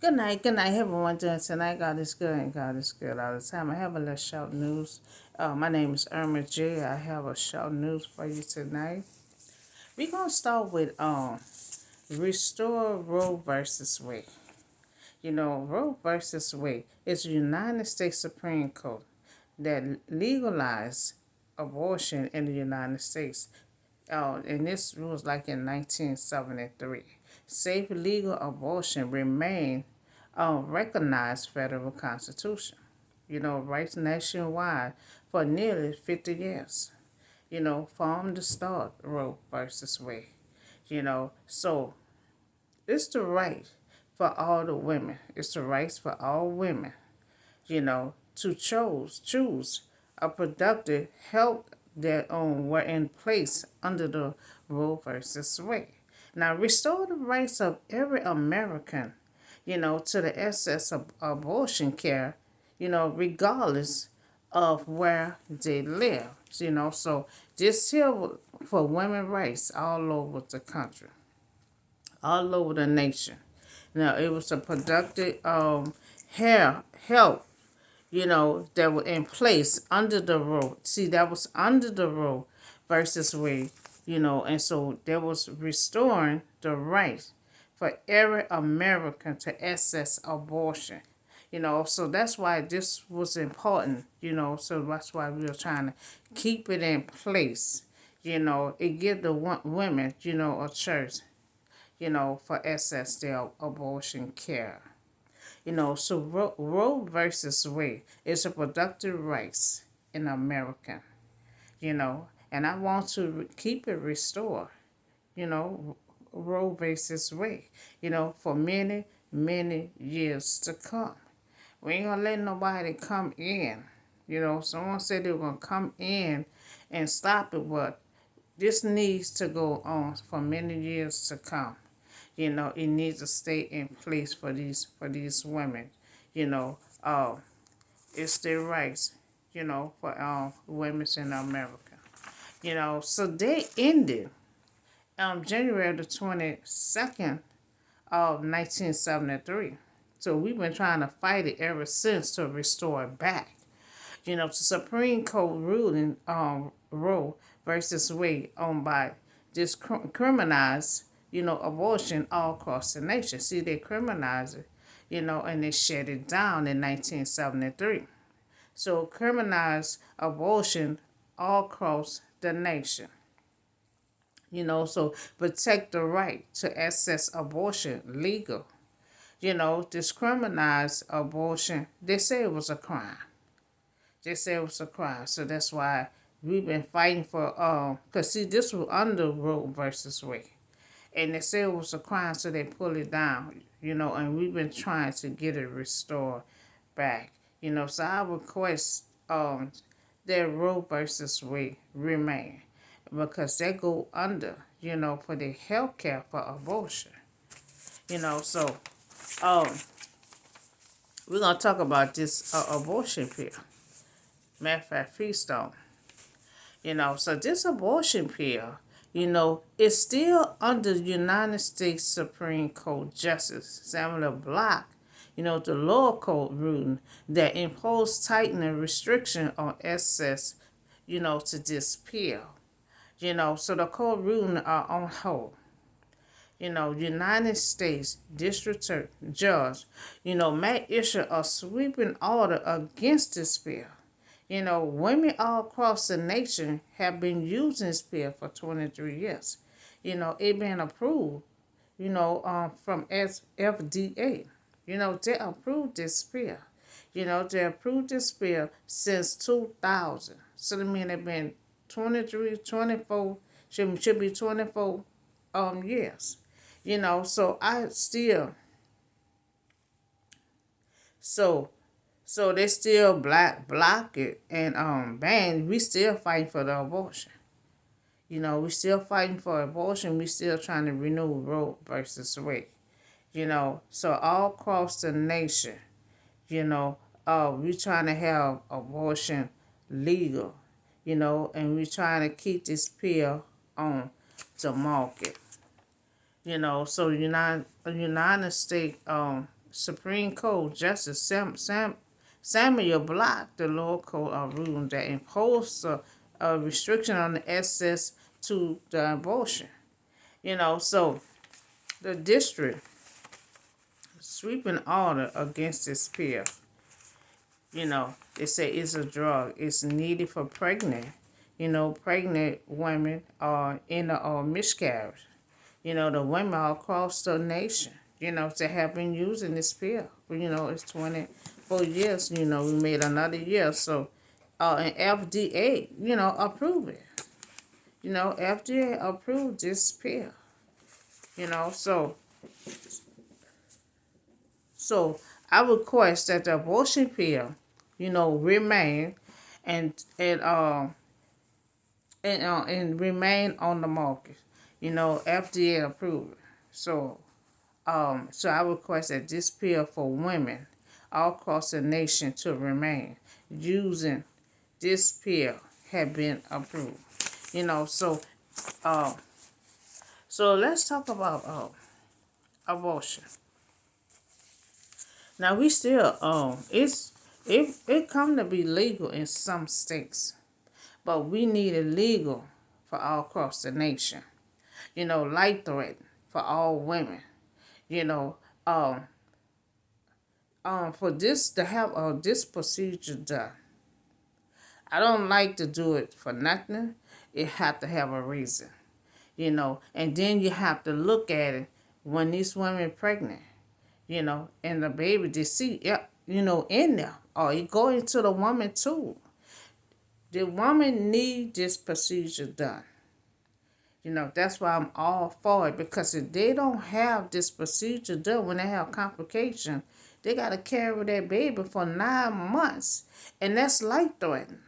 Good night, everyone. Doing tonight, God is good and God is good all the time. I have a little short news. My name is Irma J. I have a short news for you tonight. We're gonna start with restore Roe versus Wade. You know, Roe versus Wade is the United States Supreme Court that legalized abortion in the United States. And this was like in 1973. Safe legal abortion remained recognized federal constitution. You know, rights nationwide for nearly 50 years. You know, from the start, Roe versus Wade. You know, so it's the right for all the women. It's the rights for all women, to choose a productive health that were in place under the Roe versus Wade. Now, restore the rights of every American, to the access of abortion care, regardless of where they live, So this here for women rights all over the country, all over the nation. Now, it was a productive health that were in place under the Roe. See, that was under the Roe versus Wade, and so there was restoring the right for every American to access abortion. So that's why this was important, so that's why we were trying to keep it in place. It give the women, a church, for access to abortion care. So Roe versus Wade is a productive rights in America, and I want to keep it restored, you know, Roe versus Wade, for many, many years to come. We ain't gonna let nobody come in, someone said they were gonna come in and stop it, but this needs to go on for many years to come. It needs to stay in place for these women. You know, uh, it's their rights. For women in America. So they ended January the 22nd of 1973. So we've been trying to fight it ever since to restore it back. The Supreme Court ruling Roe versus Wade on by just criminalize, abortion all across the nation. See, they criminalize it, and they shut it down in 1973. So criminalize abortion all across the nation. So protect the right to access abortion legal. Discriminalize abortion. They say it was a crime. They say it was a crime. So that's why we've been fighting for, because see, this was under Roe versus Wade. And they say it was a crime, so they pulled it down, and we've been trying to get it restored back. So I request that Roe versus Wade remain because they go under, for the health care for abortion. So um, we're going to talk about this abortion pill, mifepristone. So this abortion pill, is still under the United States Supreme Court Justice Samuel Block, the lower court ruling that imposed tightening restriction on access, to this pill. So the court ruling are on hold. United States District Judge, may issue a sweeping order against this bill. Women all across the nation have been using this pill for 23 years. It been approved, from FDA. They approved this pill. They approved this bill since 2000. So that means it been 23, 24, should be 24 years. So I still, so they still block it and ban. We still fighting for the abortion. We still fighting for abortion. We still trying to renew Roe versus Wade. So all across the nation, we trying to have abortion legal, and we trying to keep this pill on the market. So United States Supreme Court Justice Samuel blocked the lower court ruling that imposed a restriction on the access to the abortion. So the district sweeping order against this pill. They say it's a drug. It's needed for pregnant women are in a miscarriage. The women all across the nation, they have been using this pill. It's 24 years, we made another year. So, and FDA, approved it. FDA approved this pill. So I request that the abortion pill, remain and remain on the market. FDA approved. So I request that this pill for women all across the nation to remain using this pill have been approved. So so let's talk about abortion. Now we still it come to be legal in some states, but we need it legal for all across the nation. Life threat for all women. You know, for this to have this procedure done, I don't like to do it for nothing. It have to have a reason. And then you have to look at it when these women pregnant. And the baby they see, in there, or it go into the woman too. The woman need this procedure done. That's why I'm all for it, because if they don't have this procedure done, when they have complications, they got to carry that baby for 9 months, and that's life-threatening.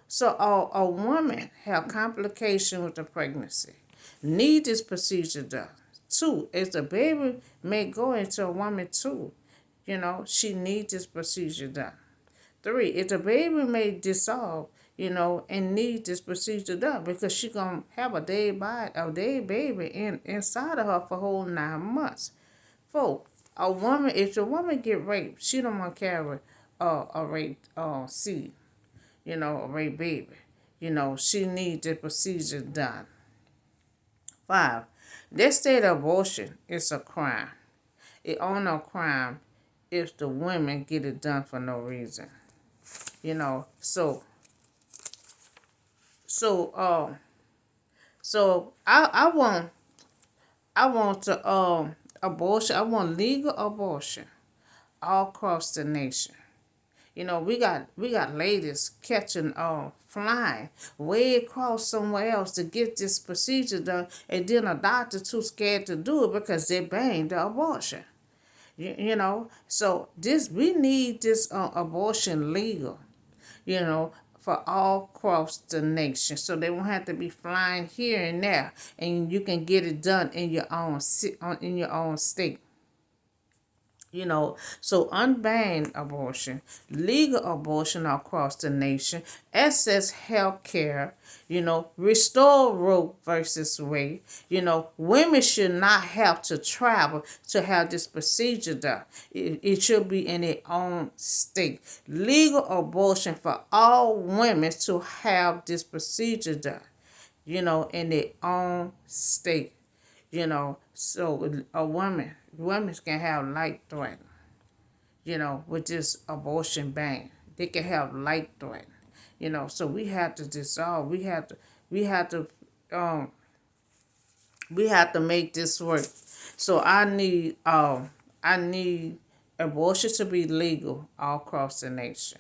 So a woman have complication with the pregnancy, need this procedure done. 2, if the baby may go into a woman too, she needs this procedure done. 3, if the baby may dissolve, and need this procedure done, because she gonna have a dead baby inside of her for whole 9 months. 4, if the woman get raped, she don't want to carry a raped seed, a raped baby. She need the procedure done. 5, they say that abortion is a crime. It ain't no crime if the women get it done for no reason. So I want to abortion. I want legal abortion all across the nation. We got ladies catching flying way across somewhere else to get this procedure done, and then a doctor too scared to do it because they banned the abortion. So we need this abortion legal. For all across the nation, so they won't have to be flying here and there, and you can get it done in your own state. So unban abortion, legal abortion across the nation, access health care, restore Roe versus Wade. Women should not have to travel to have this procedure done. It should be in their own state. Legal abortion for all women to have this procedure done, in their own state. So women can have life threat, with this abortion ban. They can have life threat, so we have to dissolve. We have to make this work. So I need abortion to be legal all across the nation.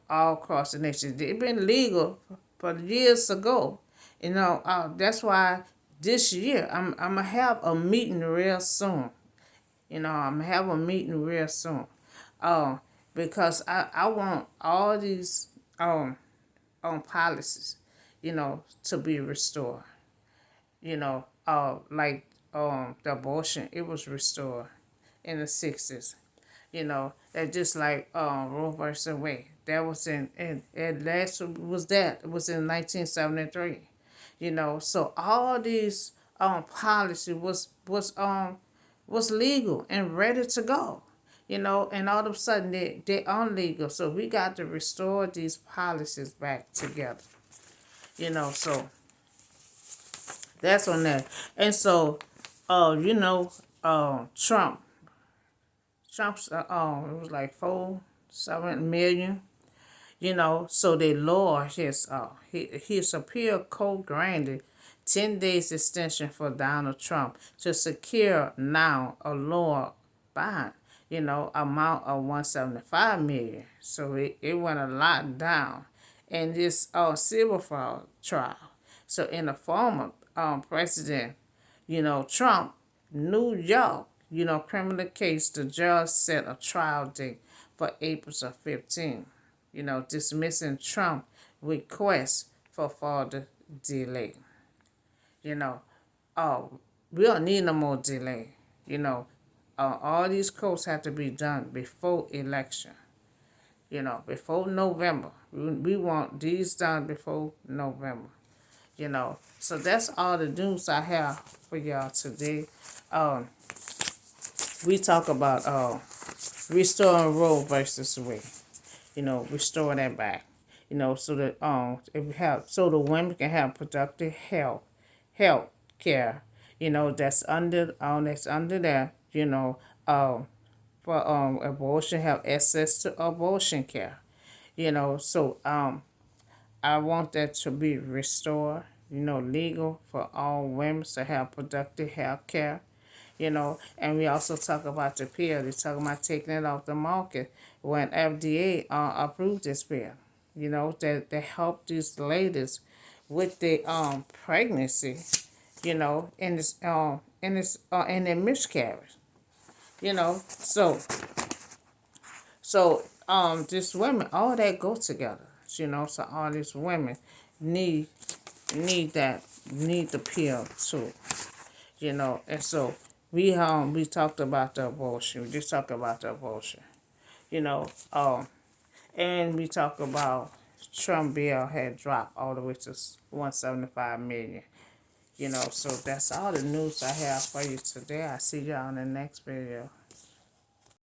All across the nation. It's been legal for years ago. That's why this year I'm gonna have a meeting real soon. I'm gonna have a meeting real soon. Because I want all these policies, to be restored. Like the abortion, it was restored in the 60s. That just like Roe versus Wade. That was it was in 1973. So all these policy was was legal and ready to go. And all of a sudden they illegal. So we got to restore these policies back together. So that's on that. And so, Trump. Trump's it was like 7 million. So they lower his appeal court granted 10 days extension for Donald Trump to secure now a lower bond, amount of 175 million. So it went a lot down in this civil fraud trial. So in the former president, Trump, New York, criminal case, the judge set a trial date for April 15th, dismissing Trump request for further delay. You know, we don't need no more delay. All these courts have to be done before election. Before November. We want these done before November. So that's all the news I have for y'all today. We talk about restoring Roe versus Wade. Restore that back. So that so the women can have productive health care. That's under that. For abortion, have access to abortion care. So I want that to be restored. Legal for all women to have productive health care. And we also talk about the pill. They talk about taking it off the market when FDA approved this pill. That help these ladies with the pregnancy. In this in their miscarriage. So these women, all that go together. So all these women need the pill too. And so we talked about the abortion. We just talked about the abortion. And we talked about Trump bill had dropped all the way to 175 million. So that's all the news I have for you today. I'll see y'all in the next video.